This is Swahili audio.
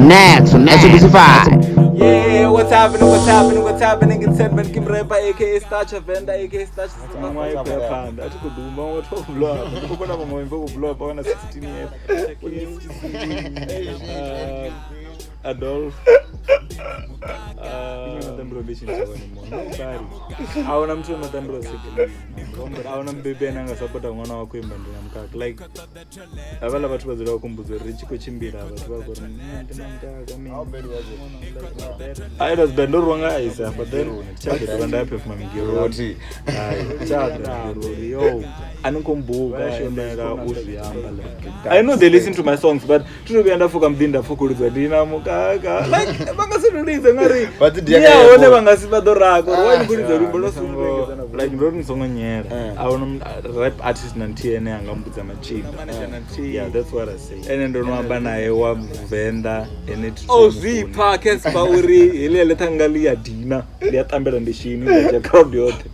Next on SBC5. Yeah, what's happening? It's Edmund Kim Rapper, aka Tsha, Venda, aka Tsha. Adolf. Aona mtu anatambua sikili. Aona mbebe nanga support mwana wako imbandi namkaka like abala bathu bazira ukumbuzo richiko chimbira bathu bako ndinamkaka mimi I was bendo wrong eyes but then chade banda perform ngiroti chade yo ankombuka shonera uziyamba like I know they listen to my songs but tunobenda fuka mdinda fukurizwa dina mukaka like bangasululize ngari but yeah one bangasibadorako why nguriza rumbo losungo like ndoni songonyera awona rap artist nantiene angambudza machini yeah that's what I say ene ndonwamba naye wa Venda ene zipa kespa uri ile letangalia dina liyatambela ndishini ya crowd yote